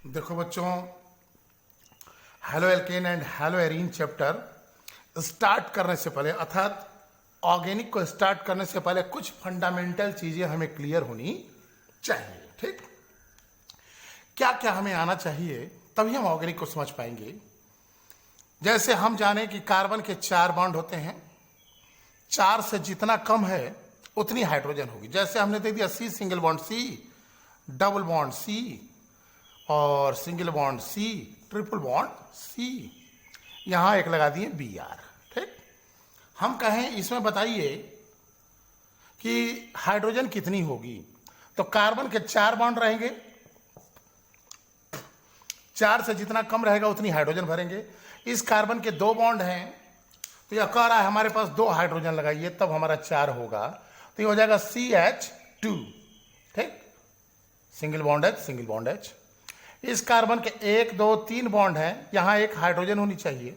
देखो बच्चों, halo alkane and hello arene chapter start करने से पहले अर्थात ऑर्गेनिक को स्टार्ट करने से पहले कुछ फंडामेंटल चीजें हमें क्लियर होनी चाहिए। ठीक, क्या क्या हमें आना चाहिए, तभी हम ऑर्गेनिक को समझ पाएंगे। जैसे हम जाने कि कार्बन के 4 बॉन्ड होते हैं, 4 से जितना कम है उतनी हाइड्रोजन होगी। जैसे हमने दे दिया C single bond C, double bond C और single bond C, triple bond C, यहां एक लगा दिए Br। ठीक, हम कहें इसमें बताइए कि हाइड्रोजन कितनी होगी, तो कार्बन के 4 बॉन्ड रहेंगे, 4 से जितना कम रहेगा उतनी हाइड्रोजन भरेंगे। इस कार्बन के 2 बॉन्ड हैं, तो यह कह रहा है हमारे पास 2 हाइड्रोजन लगाइए तब हमारा 4 होगा, तो ये हो जाएगा CH2। ठीक, single bond H, single bond H। इस कार्बन के 1 2 3 बॉन्ड हैं, यहां एक हाइड्रोजन होनी चाहिए।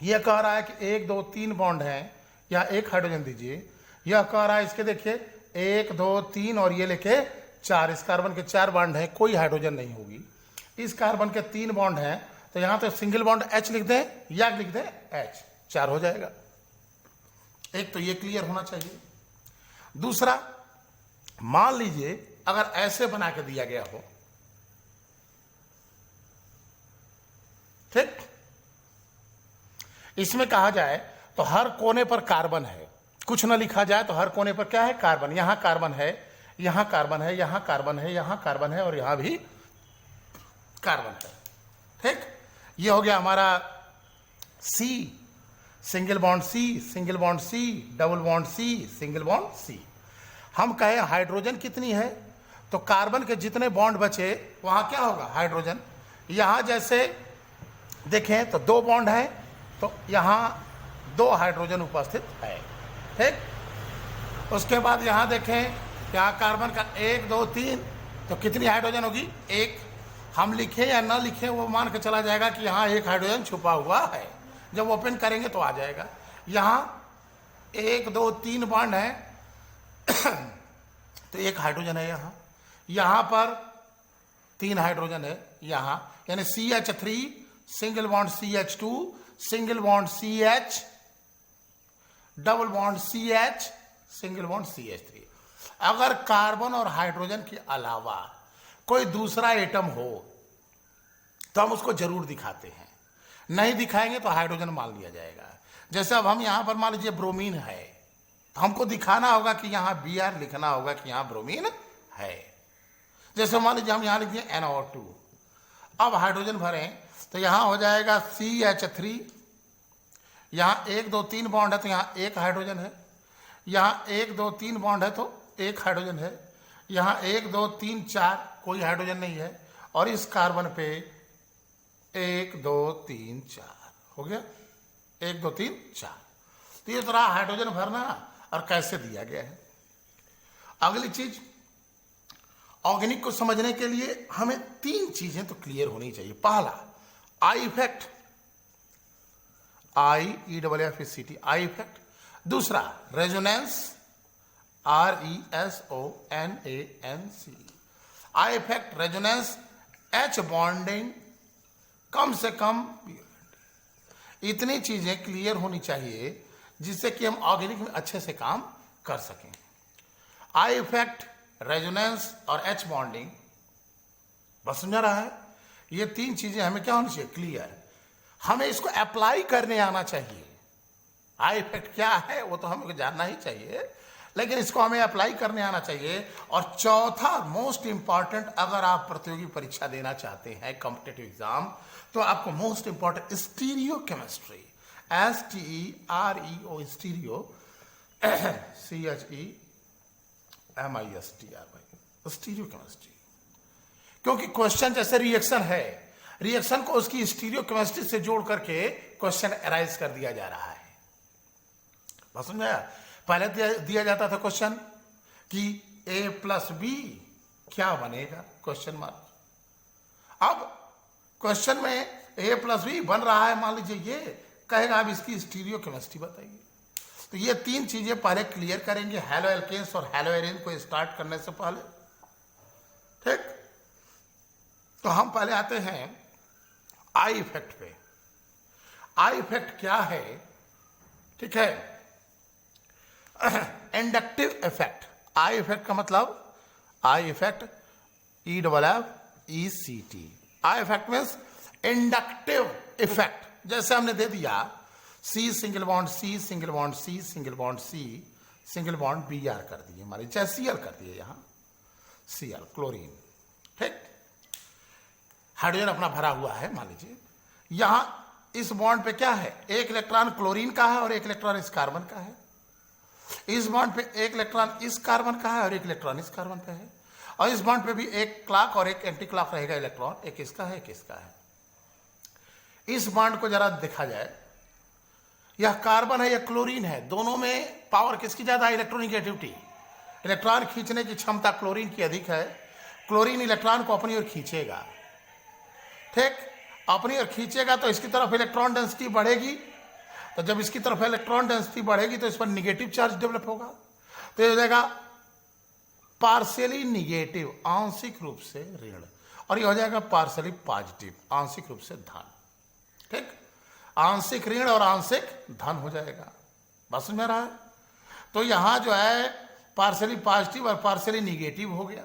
यह कह रहा है कि 1 2 3 बॉन्ड हैं, यहां एक हाइड्रोजन दीजिए। यह कह रहा है इसके देखिए 1 2 3 और ये लेके 4, इस कार्बन के 4 बॉन्ड हैं, कोई हाइड्रोजन नहीं होगी। इस कार्बन के 3 बॉन्ड हैं, तो यहां तो सिंगल बॉन्ड H लिख दें या लिख दें H, 4 हो जाएगा। एक तो ये क्लियर होना चाहिए। दूसरा, मान लीजिए अगर ऐसे बना के दिया गया हो, ठीक, इसमें कहा जाए तो हर कोने पर कार्बन है, कुछ ना लिखा जाए तो हर कोने पर क्या है, कार्बन। यहां कार्बन है, यहां कार्बन है, यहां कार्बन है, यहां कार्बन है और यहां भी कार्बन है। ठीक, ये हो गया हमारा C, single bond C, single bond C, double bond C, single bond C। हम कहें हाइड्रोजन कितनी है, तो कार्बन के जितने बॉन्ड बचे वहां क्या होगा, हाइड्रोजन। यहां जैसे देखें तो 2 बॉन्ड है, तो यहां 2 हाइड्रोजन उपस्थित है। ठीक, उसके बाद यहां देखें यहां कार्बन का 1 2 3, तो कितनी हाइड्रोजन होगी, 1। हम लिखें या ना लिखें वो मान के चला जाएगा कि यहां एक हाइड्रोजन छुपा हुआ है, जब ओपन करेंगे तो आ जाएगा। यहां 1 2 3 बॉन्ड है तो 1 हाइड्रोजन है, यहां पर 3 हाइड्रोजन है, यहां यानी CH3, single bond CH2, single bond CH, double bond CH, single bond CH3। अगर कार्बन और हाइड्रोजन के अलावा कोई दूसरा एटम हो तो हम उसको जरूर दिखाते हैं, नहीं दिखाएंगे तो हाइड्रोजन मान लिया जाएगा। जैसे अब हम यहां पर मान लीजिए ब्रोमीन है, तो हमको दिखाना होगा कि यहां Br लिखना होगा कि यहां ब्रोमीन है। जैसे मान लीजिए हम यहां लिख दिए NO2, अब हाइड्रोजन भरें तो यहां हो जाएगा CH3, यहां 1 2 3 बॉन्ड है तो यहां 1 हाइड्रोजन है, यहां 1 2 3 बॉन्ड है तो 1 हाइड्रोजन है, यहां 1 2 3 4 कोई हाइड्रोजन नहीं है, और इस कार्बन पे 1 2 3 4 हो गया, 1 2 3 4। तो ये तरह हाइड्रोजन भरना और कैसे दिया गया है। अगली चीज, ऑर्गेनिक को समझने के लिए हमें 3 चीजें तो क्लियर होनी चाहिए। पहला, I effect, IEFFECT, I effect. दूसरा, resonance, RESONANC, I effect, resonance, H bonding, कम से कम। इतनी चीजें क्लियर होनी चाहिए जिससे कि हम ऑर्गेनिक में अच्छे से काम कर सकें। आई इफेक्ट, रेजोनेंस और H बॉन्डिंग, बस समझा रहा है। ये 3 चीजें हमें क्या होनी चाहिए, क्लियर। हमें इसको अप्लाई करने आना चाहिए। आई इफेक्ट क्या है वो तो हमें जानना ही चाहिए, लेकिन इसको हमें अप्लाई करने आना चाहिए। और चौथा मोस्ट इंपॉर्टेंट, अगर आप प्रतियोगी परीक्षा देना चाहते हैं, कॉम्पिटिटिव एग्जाम, तो आपको most important stereo chemistry, STEREO, stereo, CHEMISTRY, stereo chemistry. क्योंकि क्वेश्चन जैसे रिएक्शन है, रिएक्शन को उसकी स्टीरियो केमिस्ट्री से जोड़ करके क्वेश्चन अराइज कर दिया जा रहा है। बस समझ आया। पहले दिया जाता था क्वेश्चन कि A+B क्या बनेगा, क्वेश्चन मार्क। अब क्वेश्चन में A+B बन रहा है, मान लीजिए ये कहेगा अब इसकी स्टीरियो केमिस्ट्री बताइए। तो ये 3 चीजें पहले क्लियर करेंगे हेलो एल्केन्स और हेलो एरीन को स्टार्ट करने से पहले। ठीक, तो हम पहले आते हैं आई इफेक्ट पे। आई इफेक्ट क्या है? ठीक है, इंडक्टिव इफेक्ट। आई इफेक्ट का मतलब, I effect EFFECT, I effect means inductive effect. जैसे हमने दे दिया C single bond C single bond C single bond C single bond Br कर दिए, हमारे चाहे Cl कर दिए, यहां Cl क्लोरीन। ठीक, हाइड्रोजन अपना भरा हुआ है, मान लीजिए यहां इस बॉन्ड पे क्या है, एक इलेक्ट्रॉन क्लोरीन का है और एक इलेक्ट्रॉन इस कार्बन का है। इस बॉन्ड पे एक इलेक्ट्रॉन इस कार्बन का है और एक इलेक्ट्रॉन इस कार्बन पे है, और इस बॉन्ड पे भी एक क्लॉक और एक एंटी क्लॉक रहेगा इलेक्ट्रॉन, एक इसका है एक इसका है। इस बॉन्ड को जरा देखा जाए, यह कार्बन है या क्लोरीन है, दोनों में पावर किसकी ज्यादा है? इलेक्ट्रोनिगेटिविटी, इलेक्ट्रॉन खींचने की क्षमता क्लोरीन की अधिक है। क्लोरीन इलेक्ट्रॉन को अपनी ओर खींचेगा। ठीक, अपनी ओर खींचेगा तो इसकी तरफ इलेक्ट्रॉन डेंसिटी बढ़ेगी, तो जब इसकी तरफ इलेक्ट्रॉन डेंसिटी बढ़ेगी तो इस पर निगेटिव चार्ज डेवलप होगा, तो ये हो जाएगा पार्शियली निगेटिव, आंशिक रूप से ऋण, और ये हो जाएगा पार्शियली पॉजिटिव, आंशिक रूप से धन। ठीक, आंशिक ऋण और आंशिक धन हो जाएगा। बस में रहा है, तो यहां जो है पार्शियली पॉजिटिव और पार्शियली निगेटिव हो गया।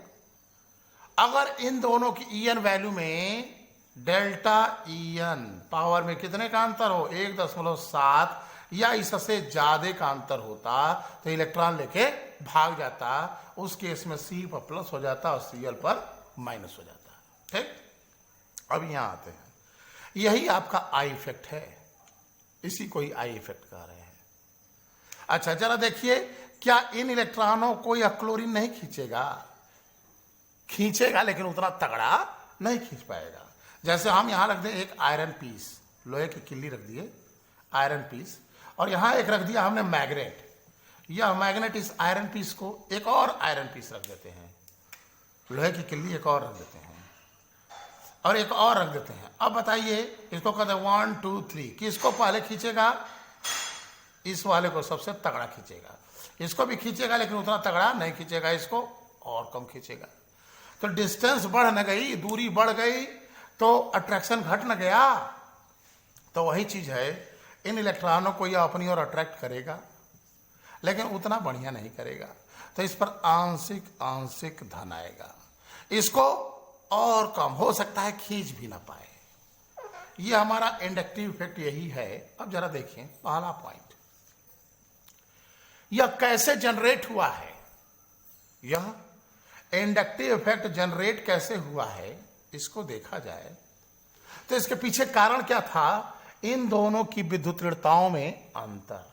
अगर इन दोनों की ईएन वैल्यू में डेल्टा ईएन पावर में कितने का अंतर हो, 1.7 या इससे ज्यादा का अंतर होता तो इलेक्ट्रॉन लेके भाग जाता, उस केस में C पर प्लस हो जाता और Cl पर माइनस हो जाता। ठीक, अब यहां आते हैं, यही आपका आई इफेक्ट है, इसी को ही आई इफेक्ट कह रहे हैं। अच्छा जरा देखिए, क्या इन इलेक्ट्रॉनों को यह क्लोरीन नहीं खींचेगा? खींचेगा, लेकिन उतना तगड़ा नहीं खींच पाएगा। जैसे हम यहां रख दें एक आयरन पीस, लोहे की किल्ली रख दिए आयरन पीस, और यहां एक रख दिया हमने मैग्नेट, यह मैग्नेट इस आयरन पीस को एक और आयरन पीस रख देते हैं, लोहे की किल्ली एक और रख देते हैं और एक और रख देते हैं। अब बताइए, इसको कहते हैं 1 2 3, किसको पहले खींचेगा? इस वाले को सबसे तगड़ा खींचेगा। इसको भी खींचेगा लेकिन उतना तगड़ा नहीं खींचेगा, इसको और कम खींचेगा। तो डिस्टेंस बढ़ न गई, दूरी बढ़ गई, तो अट्रैक्शन घट न गया। तो वही चीज है, इन इलेक्ट्रॉनों को यह अपनी ओर अट्रैक्ट करेगा लेकिन उतना बढ़िया नहीं करेगा, तो इस पर आंशिक आंशिक धन आएगा। इसको और कम हो सकता है, खींच भी ना पाए। यह हमारा इंडक्टिव इफेक्ट यही है। अब जरा देखें पहला पॉइंट, यह कैसे जनरेट हुआ है? यह इंडक्टिव इफेक्ट जनरेट कैसे हुआ है, इसको देखा जाए तो इसके पीछे कारण क्या था? इन दोनों की विद्युत ऋणताओं में अंतर।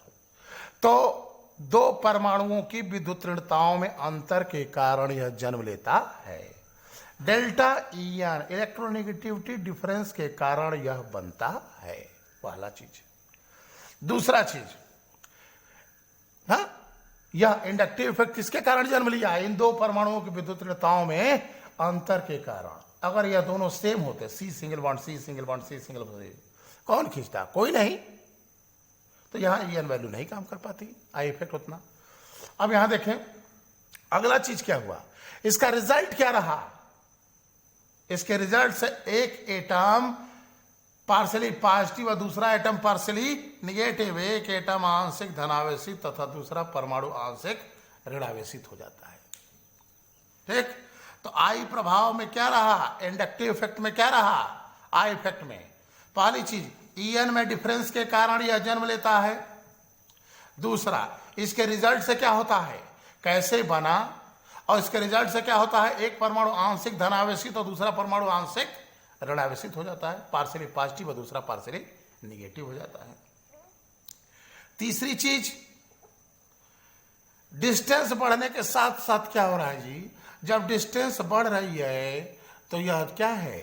तो दो परमाणुओं की विद्युत ऋणताओं में अंतर के कारण यह जन्म लेता है। डेल्टा ईएन इलेक्ट्रोनेगेटिविटी डिफरेंस के कारण यह बनता है, पहला चीज। दूसरा चीज, हाँ, यह इंडक्टिव इफेक्ट किसके कारण जन्म लिया? इन दो परमाणुओं की विद्युत ऋणताओं में अंतर के कारण। अगर यह दोनों सेम होते, C single bond C single bond C single bond, कौन खींचता? कोई नहीं, तो यहां ईएन वैल्यू नहीं काम कर पाती, आई इफेक्ट उतना। अब यहां देखें अगला चीज क्या हुआ, इसका रिजल्ट क्या रहा? इसके रिजल्ट से एक एटम पार्शियली पॉजिटिव और दूसरा एटम पार्शियली निगेटिव, एक एटम आंशिक धनावेशित तथा दूसरा परमाणु आंशिक ऋणावेशित हो जाता है। ठीक, तो आई प्रभाव में क्या रहा? इंडक्टिव इफेक्ट में क्या रहा? आई इफेक्ट में पहली चीज, ईएन में डिफरेंस के कारण यह जन्म लेता है। दूसरा, इसके रिजल्ट से क्या होता है, कैसे बना, और इसके रिजल्ट से क्या होता है, एक परमाणु आंशिक धनावेशित और दूसरा परमाणु आंशिक ऋणावेशित हो जाता है, पार्शियली पॉजिटिव और दूसरा पार्शियली निगेटिव हो जाता है। तीसरी चीज, डिस्टेंस बढ़ने के साथ साथ क्या हो रहा है जी, जब डिस्टेंस बढ़ रही है तो यह क्या है,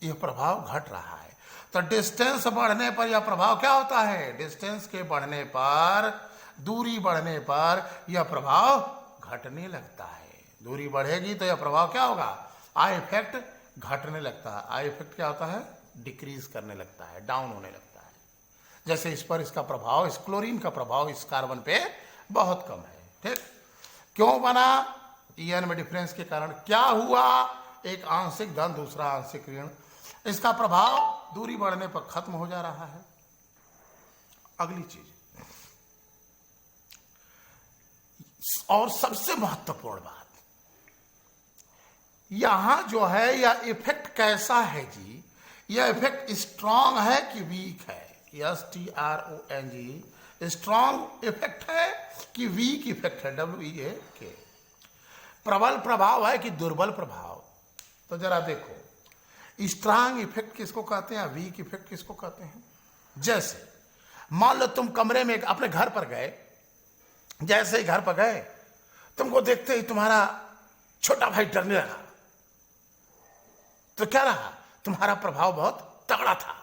यह प्रभाव घट रहा है। तो डिस्टेंस बढ़ने पर यह प्रभाव क्या होता है, डिस्टेंस के बढ़ने पर, दूरी बढ़ने पर यह प्रभाव घटने लगता है। दूरी बढ़ेगी तो यह प्रभाव क्या होगा, आई इफेक्ट घटने लगता है। आई इफेक्ट क्या होता है, डिक्रीज करने लगता है, डाउन होने लगता है। जैसे इस पर इसका प्रभाव, इस क्लोरीन का प्रभाव इस कार्बन पे बहुत कम है। ठीक, क्यों बना, ईएन में डिफरेंस के कारण। क्या हुआ, एक आंशिक धन दूसरा आंशिक ऋण, इसका प्रभाव दूरी बढ़ने पर खत्म हो जा रहा है। अगली चीज और सबसे महत्वपूर्ण बात, यहां जो है यह इफेक्ट कैसा है जी, यह इफेक्ट स्ट्रांग है कि वीक है? STRONG, स्ट्रांग इफेक्ट है कि वीक इफेक्ट है? WEAK। प्रबल प्रभाव है कि दुर्बल प्रभाव? तो जरा देखो, स्ट्रांग इफेक्ट किसको कहते हैं, वीक इफेक्ट किसको कहते हैं? जैसे मान लो तुम कमरे में अपने घर पर गए, जैसे ही घर पर गए तुमको देखते ही तुम्हारा छोटा भाई डरने लगा, तो क्या रहा, तुम्हारा प्रभाव बहुत तगड़ा था।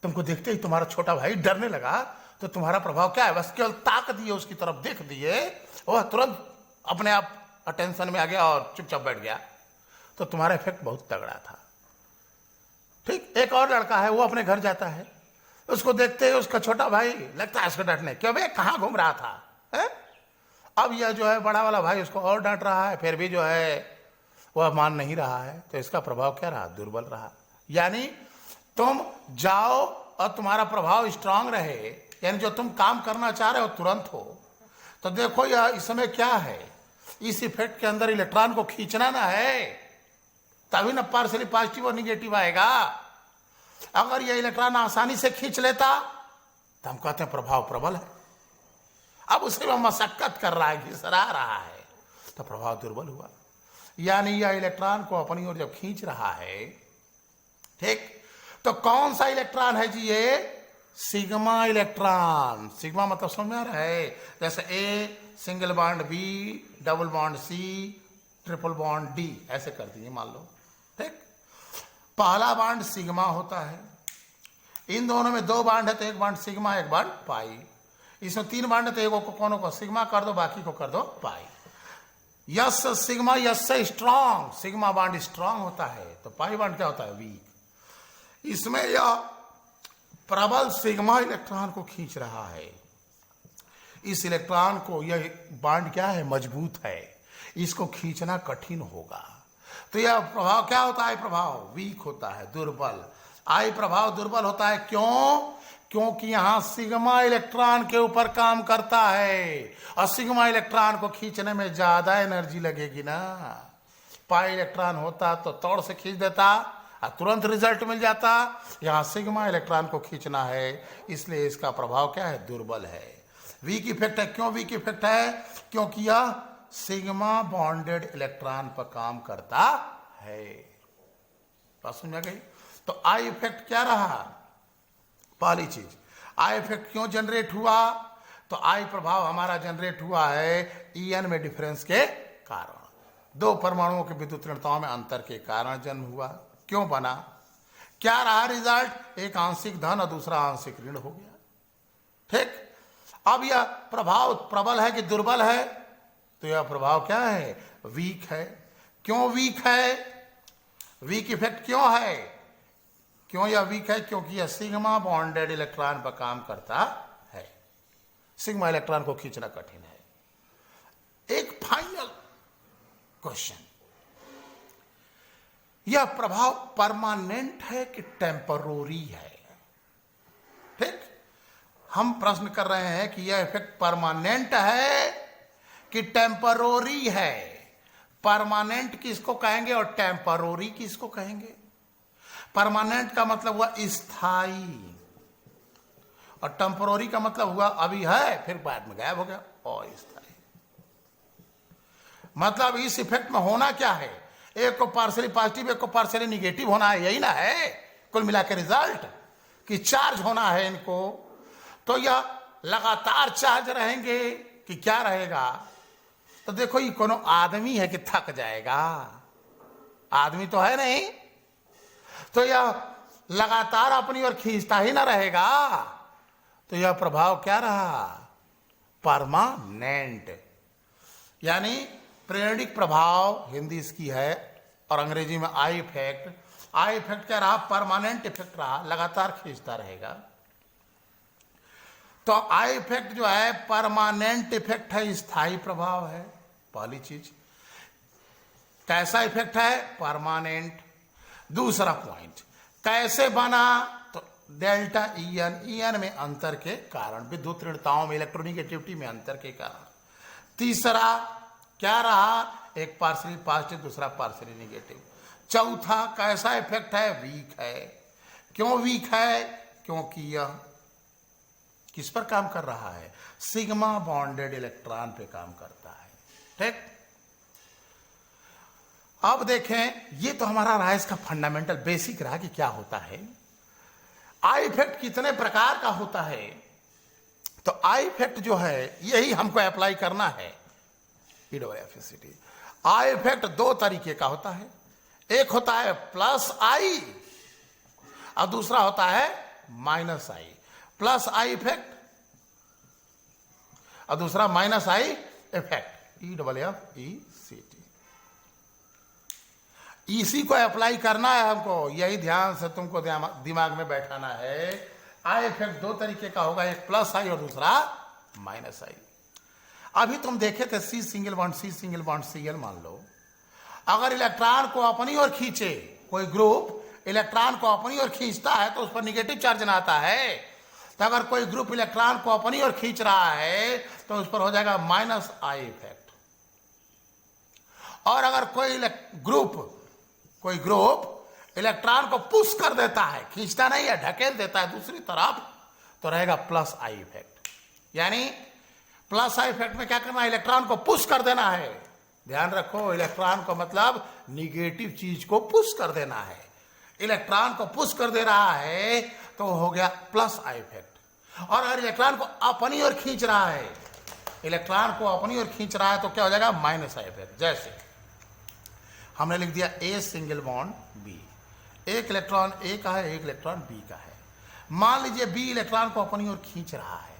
तुमको देखते ही तुम्हारा छोटा भाई डरने लगा तो तुम्हारा प्रभाव क्या है, बस केवल ताक दिए, उसकी तरफ देख दिए, वह तुरंत अपने आप अटेंशन में आ गया और चुपचाप बैठ गया, तो तुम्हारा इफेक्ट बहुत तगड़ा था। ठीक, एक और लड़का है, वो अपने घर जाता है, उसको देखते ही उसका छोटा भाई लगता है उसको डांटने, क्यों बे कहाँ घूम रहा था है? अब यह जो है बड़ा वाला भाई उसको और डांट रहा है, फिर भी जो है वह मान नहीं रहा है, तो इसका प्रभाव क्या रहा, दुर्बल रहा। यानी तुम जाओ और तुम्हारा प्रभाव स्ट्रांग रहे, यानी जो तुम काम करना चाह रहे हो तुरंत हो, तो देखो यह इस समय क्या है, इस इफेक्ट के अंदर इलेक्ट्रॉन को खींचना ना है, तभी ना पार्शियली पॉजिटिव और निगेटिव आएगा। अगर यह इलेक्ट्रॉन आसानी से खींच लेता तो हम कहते हैं प्रभाव प्रबल है। अब उसे में मशक्कत कर रहा है, घिसरा रहा है, तो प्रभाव दुर्बल हुआ। यानी यह इलेक्ट्रॉन को अपनी ओर जब खींच रहा है, ठीक, तो कौन सा इलेक्ट्रॉन है जी, ये सिग्मा इलेक्ट्रॉन। सिग्मा मतलब समझ में आ रहा है, जैसे A single bond B, double bond C, triple bond D, ऐसे कर दीजिए मान लो। ठीक, पहला बॉन्ड सिग्मा होता है, इन दोनों में दो बॉन्ड है, तो एक बॉन्ड सिग्मा एक बॉन्ड पाई, इसमें तीन बॉन्ड है, तो एक को कोनो को सिग्मा कर दो, बाकी को कर दो पाई। यस सिग्मा यस से स्ट्रांग, सिग्मा बॉन्ड स्ट्रांग होता है, तो पाई बॉन्ड क्या होता है, वीक। इसमें यह प्रबल सिग्मा इलेक्ट्रॉन को खींच रहा है, इस इलेक्ट्रॉन को, यह बॉन्ड क्या है, मजबूत है, इसको खींचना कठिन होगा, तो यह प्रभाव क्या होता है, प्रभाव वीक होता है, दुर्बल। आई प्रभाव दुर्बल होता है, क्यों? क्योंकि यहां सिग्मा इलेक्ट्रॉन के ऊपर काम करता है, और सिग्मा इलेक्ट्रॉन को खींचने में ज्यादा एनर्जी लगेगी ना। पाई इलेक्ट्रॉन होता तो तोड़ से खींच देता और तुरंत रिजल्ट मिल जाता, यहां सिग्मा इलेक्ट्रॉन को खींचना है, इसलिए इसका प्रभाव क्या है, दुर्बल है, वीक इफेक्ट है। क्यों वीक इफेक्ट है? क्योंकि यह सिग्मा बॉन्डेड इलेक्ट्रॉन पर काम करता है। बात समझ गई? तो आई इफेक्ट क्या रहा, पहली चीज, आई इफेक्ट क्यों जनरेट हुआ, तो आई प्रभाव हमारा जनरेट हुआ है ईएन में डिफरेंस के कारण, दो परमाणुओं के विद्युत ऋणताओं में अंतर के कारण जन्म हुआ। क्यों बना, क्या रहा रिजल्ट, एक आंशिक धन और दूसरा आंशिक ऋण हो गया। ठीक, अब यह प्रभाव प्रबल है कि दुर्बल है, तो यह प्रभाव क्या है, वीक है। क्यों वीक है, वीक इफेक्ट क्यों है, क्यों यह वीक है, क्योंकि यह सिग्मा बॉन्डेड इलेक्ट्रॉन पर काम करता है, सिग्मा इलेक्ट्रॉन को खींचना कठिन है। एक फाइनल क्वेश्चन, यह प्रभाव परमानेंट है कि टेम्परोरी है? ठीक, हम प्रश्न कर रहे हैं कि यह इफेक्ट परमानेंट है कि टेम्परोरी है। परमानेंट किसको कहेंगे और टेम्परोरी किसको कहेंगे? परमानेंट का मतलब हुआ स्थायी, और टेम्परोरी का मतलब हुआ अभी है फिर बाद में गायब हो गया, और स्थायी। मतलब इस इफेक्ट में होना क्या है, एक को पार्शियली पॉजिटिव एक को पार्शियली निगेटिव होना है, यही ना है कुल मिलाकर रिजल्ट, कि चार्ज होना है इनको। तो यह लगातार चार्ज रहेंगे कि क्या रहेगा? तो देखो ये कोनो आदमी है कि थक जाएगा, आदमी तो है नहीं, तो यह लगातार अपनी ओर खींचता ही ना रहेगा, तो यह प्रभाव क्या रहा, परमानेंट। यानी प्रेरणिक प्रभाव हिंदी इसकी है, और अंग्रेजी में आई इफेक्ट। आई इफेक्ट क्या रहा, परमानेंट इफेक्ट रहा, लगातार खींचता रहेगा। तो आई इफेक्ट जो है परमानेंट इफेक्ट है, स्थायी प्रभाव है, पहली चीज। कैसा इफेक्ट है? परमानेंट। दूसरा पॉइंट, कैसे बना? तो डेल्टा ईएन में अंतर के कारण, विद्युत ऋणताओं में, इलेक्ट्रोनिगेटिविटी में अंतर के कारण। तीसरा क्या रहा? एक पार्शियली पॉजिटिव, दूसरा पार्शियली नेगेटिव। चौथा कैसा इफेक्ट है? वीक है। क्यों वीक है? क्योंकि यह किस पर काम कर रहा है? सिग्मा बॉन्डेड इलेक्ट्रॉन पे काम करता है। ठीक, अब देखें, ये तो हमारा रहा इसका फंडामेंटल बेसिक रहा कि क्या होता है। आई इफेक्ट कितने प्रकार का होता है? तो आई इफेक्ट जो है यही हमको अप्लाई करना है ईडब्ल्यूएफएसटी। आई इफेक्ट दो तरीके का होता है, एक होता है प्लस आई और दूसरा होता है minus I. Plus I effect और दूसरा माइनस आई इफेक्ट, ईडब्ल्यूएफईसीटी। इसी को अप्लाई करना है हमको, यही ध्यान से तुमको दिमाग में बैठाना है। आई इफेक्ट दो तरीके का होगा, एक प्लस आई और दूसरा माइनस आई। अभी तुम देखे थे C single bond C single bond CL. मान लो अगर इलेक्ट्रॉन को अपनी ओर खींचे, कोई ग्रुप इलेक्ट्रॉन को अपनी ओर खींचता है तो उस पर निगेटिव चार्ज आता है। तो अगर कोई ग्रुप इलेक्ट्रॉन को अपनी ओर खींच रहा है तो उस पर हो जाएगा माइनस आई इफेक्ट। और अगर कोई ग्रुप इलेक्ट्रॉन को पुश कर देता है, खींचता नहीं है, ढकेल देता है दूसरी तरफ, तो रहेगा प्लस आई इफेक्ट। यानी प्लस आई इफेक्ट में क्या करना है? इलेक्ट्रॉन को पुश कर देना है। ध्यान रखो, इलेक्ट्रॉन को मतलब निगेटिव चीज को पुश कर देना है। इलेक्ट्रॉन को पुश कर दे रहा है तो हो गया प्लस आई इफेक्ट। और अगर इलेक्ट्रॉन को अपनी ओर खींच रहा है, इलेक्ट्रॉन को अपनी ओर खींच रहा है तो क्या हो जाएगा? Minus I effect. जैसे हमने लिख दिया ए सिंगल बॉन्ड बी, एक इलेक्ट्रॉन ए का है, एक इलेक्ट्रॉन बी का है। मान लीजिए बी इलेक्ट्रॉन को अपनी ओर खींच रहा है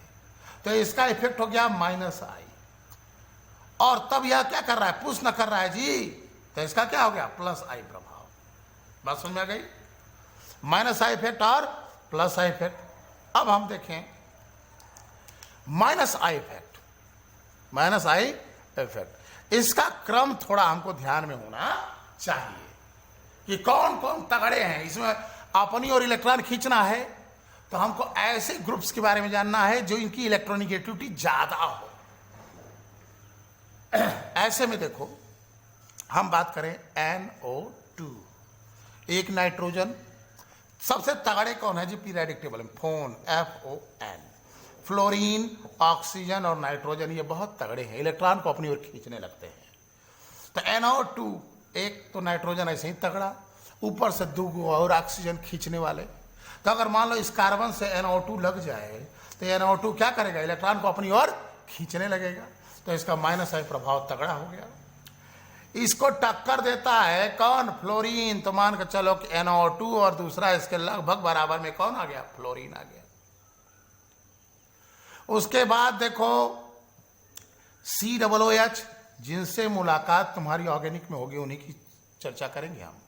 तो इसका इफेक्ट हो गया माइनस आई। और तब यह क्या कर रहा है? पुश न कर रहा है जी, तो इसका क्या हो गया? प्लस आई प्रभाव। बात समझ में आ गई? माइनस आई इफेक्ट और प्लस आई इफेक्ट। अब हम देखें minus I effect. Minus I effect, इसका क्रम थोड़ा हमको ध्यान में होना चाहिए कि कौन कौन तगड़े हैं इसमें। अपनी और इलेक्ट्रॉन खींचना है तो हमको ऐसे ग्रुप्स के बारे में जानना है जो इनकी इलेक्ट्रोनिगेटिविटी ज्यादा हो। ऐसे में देखो, हम बात करें NO2, एक नाइट्रोजन। सबसे तगड़े कौन है जी पीरियोडिक टेबल में? Phone, FON। फ्लोरीन, ऑक्सीजन और नाइट्रोजन ये बहुत तगड़े हैं, इलेक्ट्रॉन को अपनी ओर खींचने लगते हैं। तो NO2, एक तो नाइट्रोजन ऐसे ही तगड़ा, ऊपर से दो और ऑक्सीजन खींचने वाले। तो अगर मान लो इस कार्बन से NO2 लग जाए तो NO2 क्या करेगा? इलेक्ट्रॉन को अपनी ओर खींचने लगेगा। तो इसका माइनस आई प्रभाव तगड़ा हो गया। इसको टक्कर देता है कौन? फ्लोरीन। तो मान कर चलो कि NO2 और दूसरा इसके लगभग बराबर में कौन आ गया? फ्लोरीन आ गया। उसके बाद देखो COOH, जिनसे मुलाकात तुम्हारी ऑर्गेनिक में होगी उन्हीं की चर्चा करेंगे हम।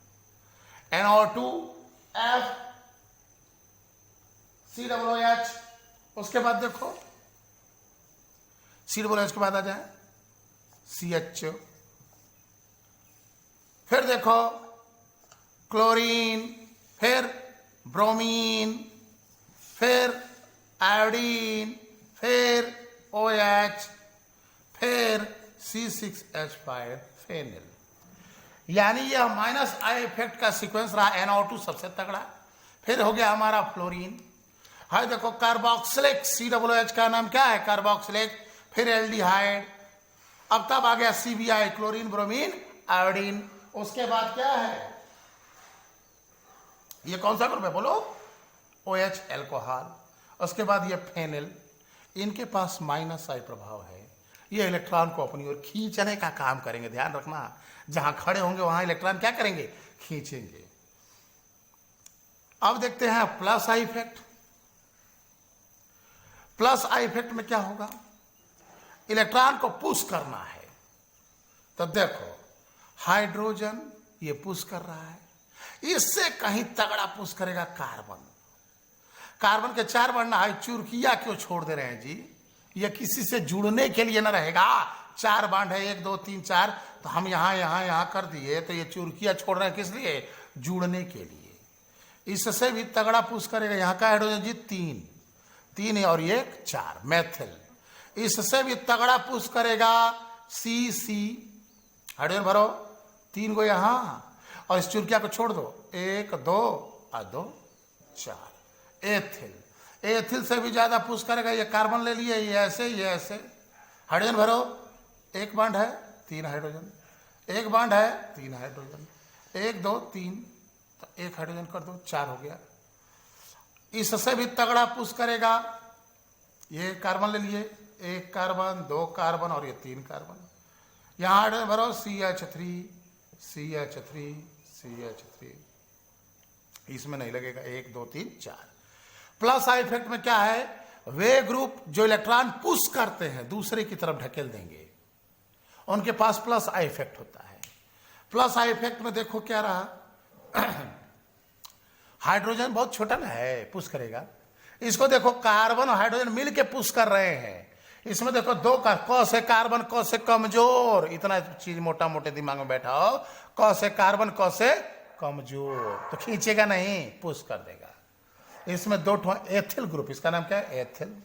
NO2F COOH। उसके बाद देखो COOH के बाद आ जाए CH। फिर देखो क्लोरीन, फिर ब्रोमीन, फिर आयोडीन, फिर OH, फिर C6H5 फेनिल। यानी यह माइनस आई इफेक्ट का सीक्वेंस रहा। NO2 सबसे तगड़ा, फिर हो गया हमारा फ्लोरीन। है देखो कार्बोक्सिलिक, COOH का नाम क्या है? कार्बोक्सिलिक। फिर एल्डिहाइड। अब तब आ गया CBI, क्लोरीन, ब्रोमीन, आयोडीन। उसके बाद क्या है? ये कौन सा ग्रुप है बोलो? OH, alcohol. उसके बाद ये फेनिल। इनके पास माइनस आई प्रभाव है, ये इलेक्ट्रॉन को अपनी ओर खींचने का काम करेंगे। ध्यान रखना, जहां खड़े होंगे वहां इलेक्ट्रॉन क्या करेंगे? खींचेंगे। अब देखते हैं plus I effect. Plus I effect में क्या होगा? इलेक्ट्रॉन को पुश करना है। तो देखो हाइड्रोजन ये पुश कर रहा है, इससे कहीं तगड़ा पुश करेगा कार्बन। कार्बन के 4 बॉन्ड हाई चुरकिया क्यों छोड़ दे रहे हैं जी? ये किसी से जुड़ने के लिए ना रहेगा, 4 बांड है, 1 2 3 4, तो हम यहां कर दिए, तो ये चुरकियां छोड़ रहे हैं किस लिए? जुड़ने के लिए। इससे भी तगड़ा पुश करेगा, यहां का हाइड्रोजन जी 3 है और 1 4 मैथिल। इससे भी तगड़ा पुश करेगा सी, हाइड्रोजन भरो 3 को यहां, और इस चुरकिया को छोड़ दो, 1 2 और 2 4 एथिल से भी ज्यादा पुश करेगा, ये कार्बन ले लिए, ये ऐसे हाइड्रोजन भरो, 1 बांड है 3 हाइड्रोजन, 1 बांड है 3 हाइड्रोजन, 1 2 3, तो 1 हाइड्रोजन कर दो, 4 हो गया। इससे भी तगड़ा पुश करेगा, ये कार्बन ले लिए, 1 कार्बन 2 कार्बन और ये 3 कार्बन, यहां हाइड्रोजन भरो CH3, इसमें नहीं लगेगा, 1 2 3 4। प्लस आई इफेक्ट में क्या है? वे ग्रुप जो इलेक्ट्रॉन पुश करते हैं दूसरे की तरफ ढकेल देंगे, उनके पास प्लस आई इफेक्ट होता है। प्लस आई इफेक्ट में देखो क्या रहा, हाइड्रोजन बहुत छोटा ना है, पुश करेगा। इसको देखो कार्बन और हाइड्रोजन मिल के पुश कर रहे हैं, इसमें देखो 2 का क से कार्बन क से कमजोर, इतना चीज मोटा मोटे दिमाग में बैठा हो, क से कार्बन क से कमजोर, तो खींचेगा नहीं, पुश कर देगा। इसमें 2 एथिल ग्रुप, इसका नाम क्या है? एथिल,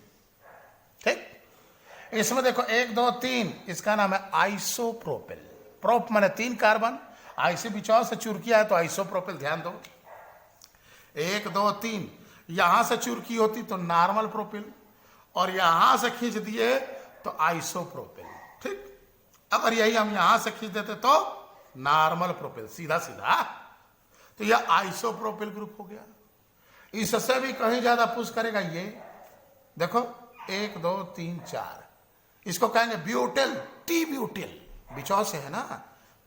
ठीक। इसमें देखो 1 2 3, इसका नाम है आइसोप्रोपिल। प्रोप माने 3 कार्बन, आइसो बिचाव से चुरकिया है तो आइसोप्रोपिल, ध्यान दो। 1 2 3, यहां से चुरकी होती तो नॉर्मल प्रोपिल, और यहां से खींच दिए तो आइसोप्रोपिल, ठीक। अगर यही हम यहां से खींच देते तो नॉर्मल प्रोपिल, सीधा, तो यह आइसोप्रोपिल ग्रुप हो गया। इससे भी कहीं ज्यादा पुश करेगा, ये देखो 1 2 3 4, इसको कहेंगे ब्यूटिल, टी ब्यूटिल, बिचौ से है ना,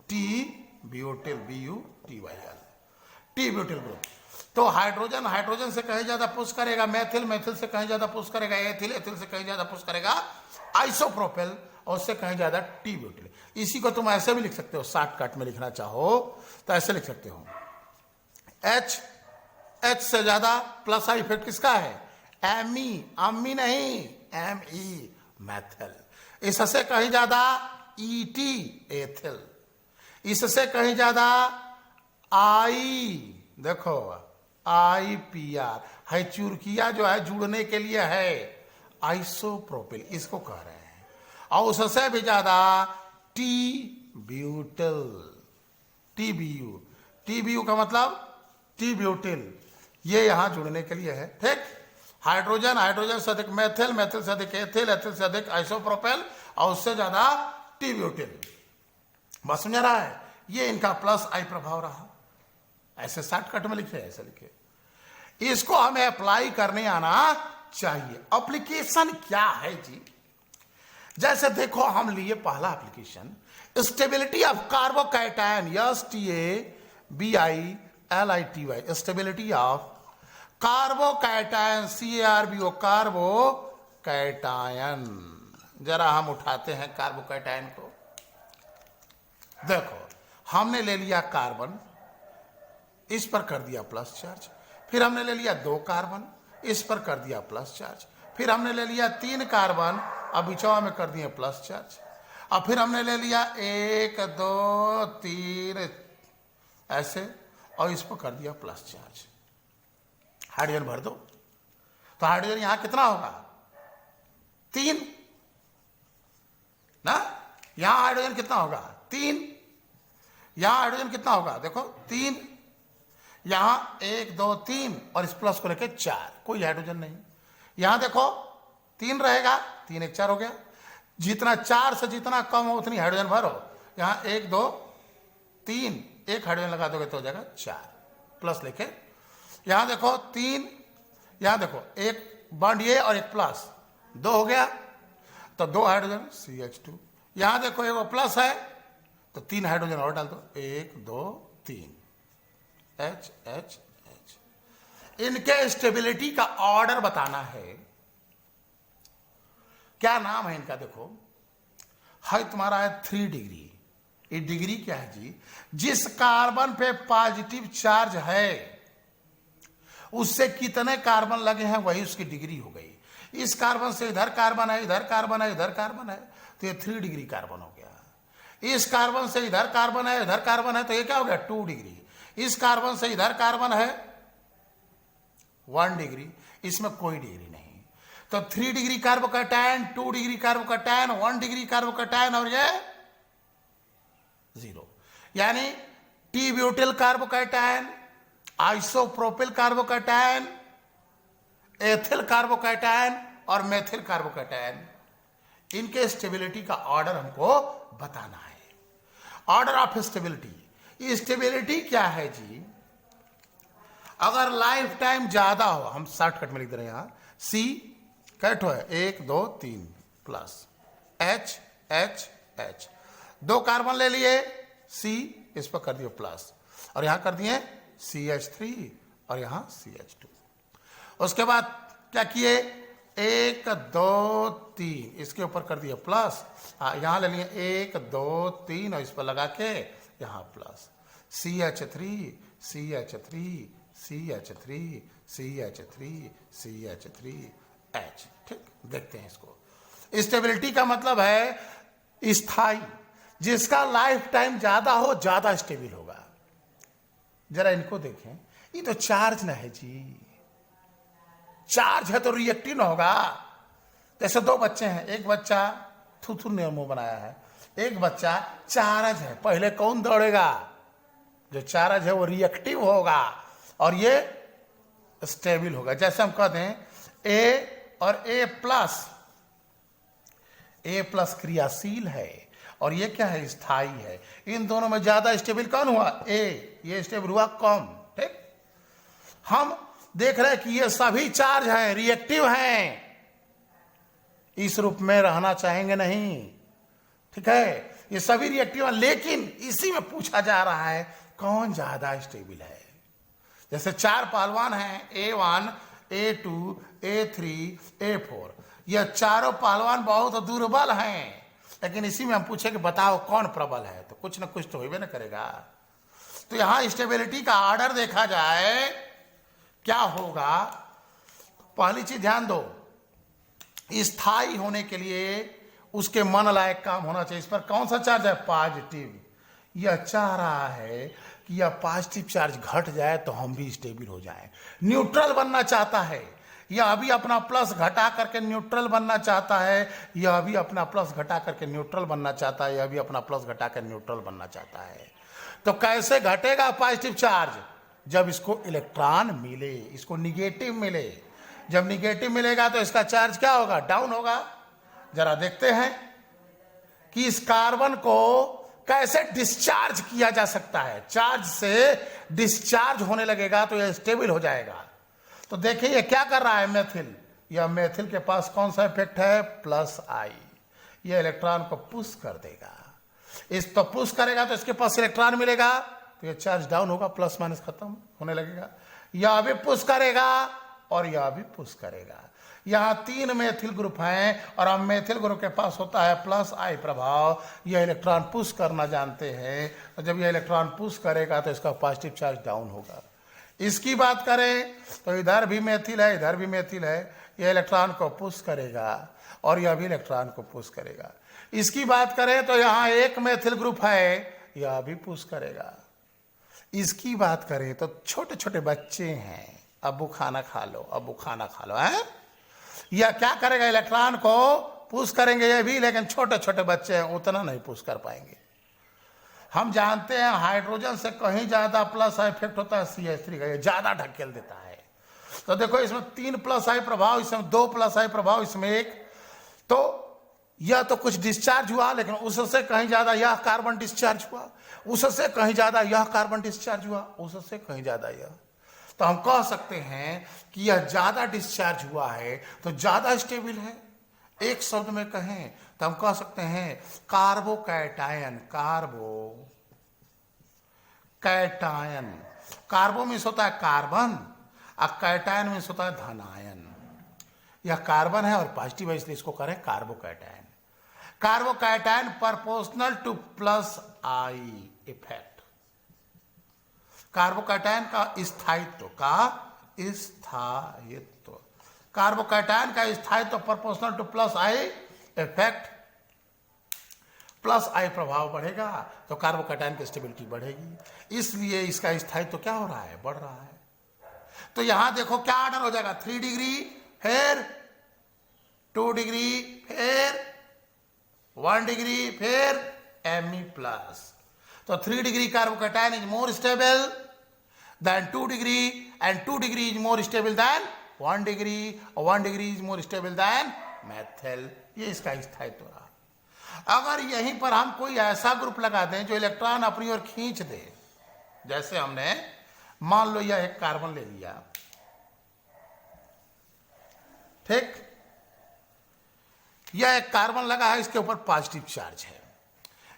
T butyl, BUTYL, T butyl group. तो हाइड्रोजन से कहीं ज्यादा पुश करेगा मैथिल से कहीं ज्यादा पुश करेगा एथिल से कहीं ज्यादा पुश करेगा आइसोप्रोपिल, और उससे कहीं ज्यादा टी ब्यूटिल। इसी को तुम ऐसे भी लिख सकते हो, शॉर्टकट में लिखना चाहो तो ऐसे लिख सकते हो, H से ज्यादा प्लस आई इफेक्ट किसका है? अम्मी नहीं, Me, मैथिल। इससे कहीं ज्यादा ET, एथिल। इससे कहीं ज्यादा देखो IPR है, चुरकिया जो है जुड़ने के लिए है, आइसोप्रोपिल इसको कह रहे हैं। और उससे भी ज्यादा टी ब्यूटिल, TBU का मतलब टी ब्यूटिल, ये यहां जुड़ने के लिए है, ठीक। हाइड्रोजन से अधिक मैथिल से अधिक एथिल से अधिक आइसोप्रोपिल, और उससे ज्यादा टी ब्यूटिल। बस समझ रहा है? ये इनका प्लस आई प्रभाव रहा। ऐसे शॉर्टकट में लिखे, ऐसे लिखे। इसको हमें अप्लाई करने आना चाहिए। एप्लीकेशन क्या है जी? जैसे देखो, हम लिए पहला application, stability of carbocation, STABILITY, stability of carbocation, CARBO, carbocation. जरा हम उठाते हैं कार्बोकैटायन को। देखो, हमने ले लिया कार्बन, इस पर कर दिया प्लस चार्ज, फिर हमने ले लिया 2 कार्बन, इस पर कर दिया प्लस चार्ज, फिर हमने ले लिया 3 कार्बन, अब बिचवा में कर दिए प्लस चार्ज, अब फिर हमने ले लिया 1 2 3 ऐसे, और इस पर कर दिया प्लस चार्ज। हाइड्रोजन भर दो, तो हाइड्रोजन यहां कितना होगा? 3 ना, यहां हाइड्रोजन कितना होगा? 3। यहां हाइड्रोजन कितना होगा? देखो 3, यहां 1 2 3, और इस प्लस को लेके 4, कोई हाइड्रोजन नहीं। यहां देखो 3 रहेगा, 3 1 4 हो गया। जितना 4 से जितना कम हो उतनी हाइड्रोजन भरो। यहां 1 2 3, 1 हाइड्रोजन लगा दोगे तो हो जाएगा 4, प्लस लेके। यहां देखो 3, यहां देखो 1 बॉन्ड ये और 1 प्लस, 2 हो गया, तो 2 हाइड्रोजन CH2। यहां देखो 1 प्लस है तो 3 हाइड्रोजन और डाल दो, 1 2 3 H H H। इनके स्टेबिलिटी का ऑर्डर बताना है। क्या नाम है इनका? देखो, है तुम्हारा है 3 डिग्री। ये डिग्री क्या है जी? जिस कार्बन पे पॉजिटिव चार्ज है उससे कितने कार्बन लगे हैं वही उसकी डिग्री हो गई। इस कार्बन से इधर कार्बन है, इधर कार्बन है, इधर कार्बन है, तो ये 3 डिग्री कार्बन हो गया। इस कार्बन से इधर कार्बन है, इधर कार्बन है, तो ये क्या हो गया 2 डिग्री। इस कार्बन से इधर कार्बन है 1 डिग्री, इसमें कोई डिग्री नहीं। तो 3 degree carbocation, 2 degree carbocation, 1 degree carbocation और ये 0। यानी T butyl carbocation, isopropyl carbocation, ethyl carbocation और मेथिल कार्बोकैटायन, इनके स्टेबिलिटी का ऑर्डर हमको बताना है। Order of stability. स्टेबिलिटी क्या है जी? अगर लाइफ टाइम ज्यादा हो, हम शॉर्टकट में लिख दे रहे हैं यहां, सी कैटो है 1 2 3 plus H H H, 2 carbon ले लिए, सी इस पर कर दिए प्लस और यहां कर दिए CH3 और यहां CH2। उसके बाद क्या किए 1 2 3 इसके ऊपर कर दिए प्लस, यहां ले लिए 1 2 3 और इस पर लगा के यहां plus CH3 CH3 CH3 CH3 CH3 H। ठीक, देखते हैं इसको। स्टेबिलिटी का मतलब है स्थाई, जिसका लाइफ टाइम ज्यादा हो ज्यादा स्टेबल होगा। जरा इनको देखें, ये तो चार्ज ना है जी, चार्ज है तो रिएक्टिव ना होगा। जैसे 2 बच्चे हैं, एक बच्चा थूथू ने मुंह बनाया है, एक बच्चा चार्ज है, पहले कौन दौड़ेगा? जो चार्ज है वो रिएक्टिव होगा और ये स्टेबल होगा। जैसे हम कहते हैं ए और ए प्लस क्रियाशील है और ये क्या है स्थाई है। इन दोनों में ज्यादा स्टेबल कौन हुआ? ए, ये स्टेबल हुआ कम। ठीक, हम देख रहे हैं कि ये सभी चार्ज हैं, रिएक्टिव हैं, इस रूप में रहना चाहेंगे नहीं। ठीक है, ये सभी रिएक्टिव हैं, लेकिन इसी में पूछा जा रहा है कौन ज्यादा स्टेबल है। जैसे 4 पहलवान हैं, A1 A2 A3 A4, ये चारों पहलवान बहुत दुर्बल हैं, लेकिन इसी में हम पूछे कि बताओ कौन प्रबल है, तो कुछ ना कुछ तो होबे ना करेगा। तो यहां स्टेबिलिटी का ऑर्डर देखा जाए क्या होगा। पहली चीज ध्यान दो, स्थायी होने के लिए उसके मन लायक काम होना चाहिए। इस पर कौन सा चार्ज है? पॉजिटिव। यह चाह रहा है कि यह पॉजिटिव चार्ज घट जाए तो हम भी स्टेबल हो जाएं। न्यूट्रल बनना चाहता है, यह अभी अपना प्लस घटा करके न्यूट्रल बनना चाहता है, यह अभी अपना प्लस घटा करके न्यूट्रल बनना चाहता है, यह अभी अपना प्लस घटा कर न्यूट्रल बनना चाहता है। तो कैसे घटेगा पॉजिटिव चार्ज? जब इसको इलेक्ट्रॉन मिले, इसको निगेटिव मिले। जब निगेटिव मिलेगा तो इसका चार्ज क्या होगा? डाउन होगा। जरा देखते हैं कि इस कार्बन को कैसे डिस्चार्ज किया जा सकता है। चार्ज से डिस्चार्ज होने लगेगा तो यह स्टेबल हो जाएगा। तो देखिए ये क्या कर रहा है मेथिल, यह मेथिल के पास कौन सा इफेक्ट है? प्लस आई। यह इलेक्ट्रॉन को पुश कर देगा, इस तो पुश करेगा तो इसके पास इलेक्ट्रॉन मिलेगा, तो यह चार्ज डाउन होगा, प्लस माइनस खत्म होने लगेगा। यह भी पुश करेगा और यह भी पुश करेगा। यहां 3 मेथिल ग्रुप हैं और अब मेथिल ग्रुप के पास होता है प्लस आई प्रभाव। यह इलेक्ट्रॉन पुश करना जानते हैं, और जब यह इलेक्ट्रॉन पुश करेगा तो इसका पॉजिटिव चार्ज डाउन होगा। इसकी बात करें तो इधर भी मेथिल है, इधर भी मेथिल है, यह इलेक्ट्रॉन को पुश करेगा और यह भी इलेक्ट्रॉन को पुश करेगा। इसकी बात करें तो यहां 1 मेथिल ग्रुप है, यह भी पुश करेगा। इसकी बात करें तो छोटे छोटे बच्चे हैं, अब्बू खाना खा लो, अब्बू खाना खा लो, है। यह क्या करेगा? इलेक्ट्रॉन को पुश करेंगे ये भी, लेकिन छोटे छोटे बच्चे हैं, उतना नहीं पुश कर पाएंगे। हम जानते हैं हाइड्रोजन से कहीं ज्यादा प्लस आई इफेक्ट होता है CH3 का, ये ज्यादा ढकेल देता है। तो देखो इसमें 3 प्लस आई प्रभाव, इसमें 2 प्लस आई प्रभाव, इसमें 1। तो यह तो कुछ डिस्चार्ज हुआ, लेकिन उससे कहीं ज्यादा यह कार्बन डिस्चार्ज हुआ, उससे कहीं ज्यादा यह कार्बन डिस्चार्ज हुआ, उससे कहीं ज्यादा यह। तो हम कह सकते हैं कि यह ज्यादा डिस्चार्ज हुआ है तो ज्यादा स्टेबल है। एक शब्द में कहें तो हम कह सकते हैं कार्बोकैटायन। कार्बोकैटायन, कार्बो मीन्स होता है कार्बन और कैटायन मीन्स होता है धनायन। यह कार्बन है और पॉजिटिव है, इसलिए इसको करें carbocation. Carbocation proportional to plus I effect. Carbocation का स्थायित्व कार्बोकैटायन का स्थायित्व proportional to plus I effect plus I प्रभाव बढ़ेगा तो कार्बोकैटायन की स्टेबिलिटी बढ़ेगी, इसलिए इसका स्थायित्व तो क्या हो रहा है, बढ़ रहा है। तो यहां देखो क्या ऑर्डर हो जाएगा, 3 डिग्री, फिर 2 डिग्री, फिर 1 डिग्री, फिर Me प्लस। तो 3 degree carbocation is more stable than 2 degree, and 2 degree is more stable than 1 degree, और 1 degree is more stable than methyl. ये इसका स्थायित्व रहा। अगर यहीं पर हम कोई ऐसा ग्रुप लगा दें जो इलेक्ट्रॉन अपनी ओर खींच दे, जैसे हमने मान लो यह एक कार्बन ले लिया, ठीक, यह एक कार्बन लगा है, इसके ऊपर पॉजिटिव चार्ज है,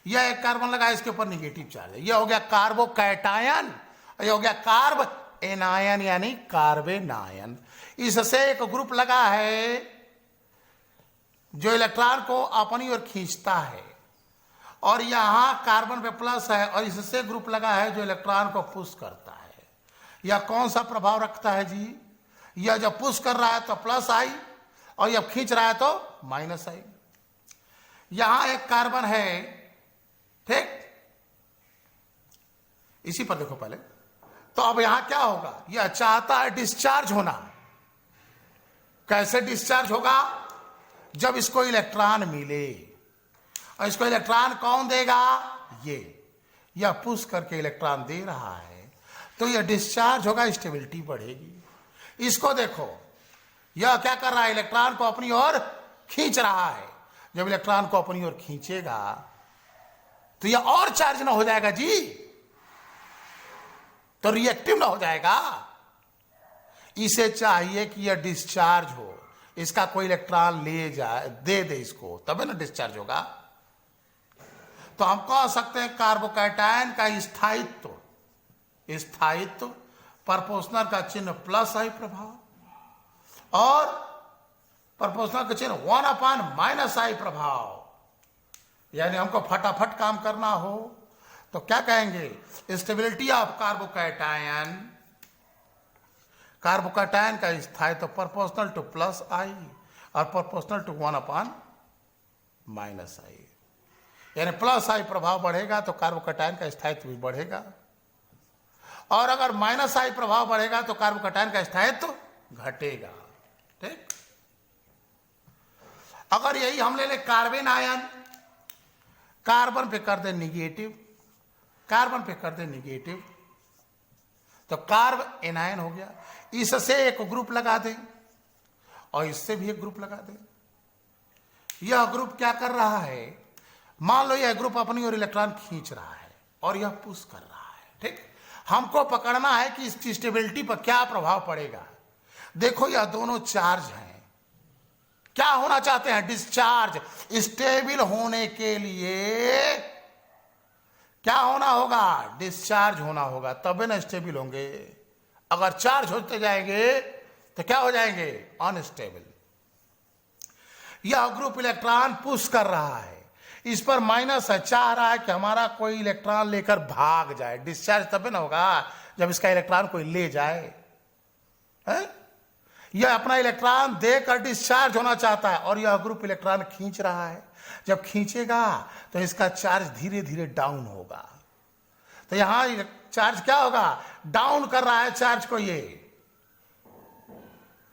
यह एक कार्बन लगा है, इसके ऊपर निगेटिव चार्ज है, यह हो गया कार्बोकैटायन, यह हो गया कार्ब एनायन यानी कार्बेनायन। इससे एक ग्रुप लगा है जो इलेक्ट्रॉन को अपनी ओर खींचता है, और यहां कार्बन पे प्लस है, और इससे ग्रुप लगा है जो इलेक्ट्रॉन को पुश करता है। यह कौन सा प्रभाव रखता है जी, यह जब पुश कर रहा है तो प्लस आई, और जब खींच रहा है तो माइनस आई। यहां एक कार्बन है, ठीक, इसी पर देखो पहले। तो अब यहां क्या होगा, यह चाहता है डिस्चार्ज होना। कैसे डिस्चार्ज होगा, जब इसको इलेक्ट्रॉन मिले, और इसको इलेक्ट्रॉन कौन देगा, यह पुश करके इलेक्ट्रॉन दे रहा है, तो यह डिस्चार्ज होगा, स्टेबिलिटी बढ़ेगी। इसको देखो, यह क्या कर रहा है, इलेक्ट्रॉन को अपनी ओर खींच रहा है। जब इलेक्ट्रॉन को अपनी ओर खींचेगा तो यह और चार्ज ना हो जाएगा जी, तो रिएक्टिव ना हो जाएगा। इसे चाहिए कि यह डिस्चार्ज हो, इसका कोई इलेक्ट्रॉन ले जाए, दे दे इसको, तब ना डिस्चार्ज होगा। तो हम कह सकते हैं कार्बोकैटायन का स्थायित्व प्रोपोर्शनल का चिन्ह प्लस आई प्रभाव, और प्रोपोर्शनल का चिन्ह 1/-आई प्रभाव। यानी हमको फटाफट काम करना हो तो क्या कहेंगे, स्टेबिलिटी ऑफ कार्बोकैटायन का स्थायित्व प्रोपोर्शनल टू प्लस आई और प्रोपोर्शनल टू 1/-आई। यानी प्लस आई प्रभाव बढ़ेगा तो कार्बोकैटायन का स्थायित्व भी बढ़ेगा, और अगर माइनस आई प्रभाव बढ़ेगा तो कार्बोकैटायन का स्थायित्व घटेगा, ठीक। अगर यही हम ले ले कार्बन आयन, कार्बन पे कर दे निगेटिव, कार्बन पे कर दे निगेटिव, तो कार्ब एनायन हो गया। इससे एक ग्रुप लगा दे और इससे भी एक ग्रुप लगा दे। यह ग्रुप क्या कर रहा है, मान लो यह ग्रुप अपनी ओर इलेक्ट्रॉन खींच रहा है और यह पुश कर रहा है, ठीक। हमको पकड़ना है कि इसकी स्टेबिलिटी पर क्या प्रभाव पड़ेगा। देखो यह दोनों चार्ज हैं, क्या होना चाहते हैं, डिस्चार्ज। स्टेबल होने के लिए क्या होना होगा, डिस्चार्ज होना होगा, तबे ना स्टेबल होंगे। अगर चार्ज होते जाएंगे तो क्या हो जाएंगे, अनस्टेबल। यह ग्रुप इलेक्ट्रॉन पुश कर रहा है, इस पर माइनस है, चाह रहा है कि हमारा कोई इलेक्ट्रॉन लेकर भाग जाए। डिस्चार्ज तबे ना होगा जब इसका इलेक्ट्रॉन कोई ले जाए, है? यह अपना इलेक्ट्रॉन देकर डिस्चार्ज होना चाहता है, और यह ग्रुप इलेक्ट्रॉन खींच रहा है। जब खींचेगा तो इसका चार्ज धीरे धीरे डाउन होगा, तो यहां चार्ज क्या होगा, डाउन कर रहा है चार्ज को ये,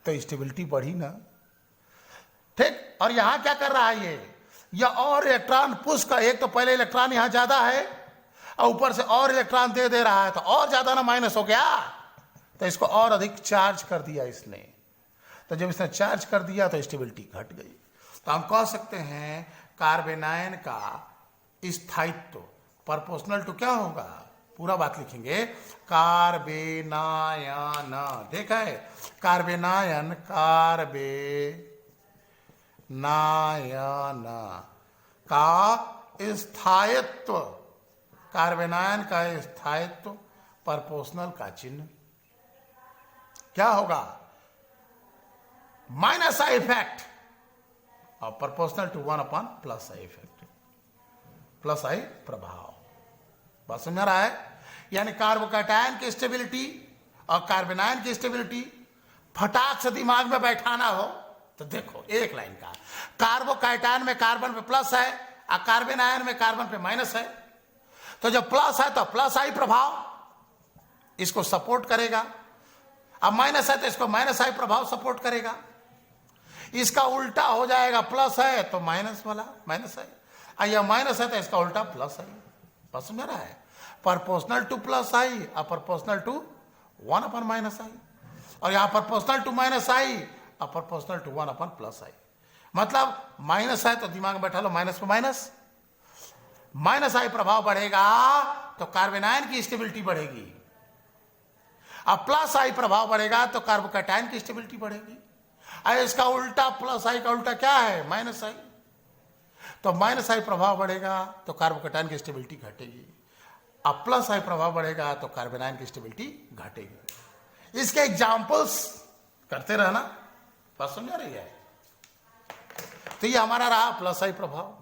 तो स्टेबिलिटी बढ़ी ना, ठीक। और यहां क्या कर रहा है यह और इलेक्ट्रॉन पुश का, एक तो पहले इलेक्ट्रॉन यहां ज्यादा है और ऊपर से और इलेक्ट्रॉन दे रहा है, तो और ज्यादा ना माइनस हो गया, तो इसको और अधिक चार्ज कर दिया इसने। तो जब इसने चार्ज कर दिया तो स्टेबिलिटी घट गई। तो हम कह सकते हैं कार्बेनायन का स्थायित्व प्रोपोर्शनल टू क्या होगा, पूरा बात लिखेंगे, कार्बेनायन, देखा है, कार्बेनायन, कार्बेनायन का स्थायित्व, कार्बेनायन का स्थायित्व प्रोपोर्शनल का चिन्ह क्या होगा, माइनस आई इफेक्ट और proportional to 1/+ I effect, plus I प्रभाव। बात समझ रहा है। यानी कार्बोकैटायन की स्टेबिलिटी और कार्बेनायन की स्टेबिलिटी फटाक से दिमाग में बैठाना हो तो देखो एक लाइन का, कार्बोकैटायन में कार्बन पे प्लस है कार्बन आयन में कार्बन पे माइनस है, तो जब प्लस है तो प्लस आई प्रभाव इसको सपोर्ट करेगा, अब माइनस है तो इसको माइनस आई प्रभाव सपोर्ट करेगा। इसका उल्टा हो जाएगा, प्लस है तो माइनस वाला माइनस आई, यह माइनस है तो इसका उल्टा प्लस आई। बस समझ रहा है, प्रोपोर्शनल टू प्लस आई और प्रोपोर्शनल टू 1/- आई, और यहां प्रोपोर्शनल टू माइनस आई और प्रोपोर्शनल टू 1/+ आई। मतलब माइनस है तो दिमाग में बैठा लो, माइनस पे माइनस, माइनस आई प्रभाव बढ़ेगा तो कार्बन आयन की स्टेबिलिटी बढ़ेगी, अब प्लस आई प्रभाव बढ़ेगा तो कार्बोकैटायन की स्टेबिलिटी बढ़ेगी। और इसका उल्टा, प्लस आई का उल्टा क्या है? माइनस आई, तो माइनस आई प्रभाव बढ़ेगा तो कार्बोकैटायन की स्टेबिलिटी घटेगी, अब प्लस आई प्रभाव बढ़ेगा तो कार्बन आयन की स्टेबिलिटी घटेगी। इसके एग्जाम्पल्स करते रहना, बात समझ आ रही है? तो ये हमारा रहा प्लस आई प्रभाव।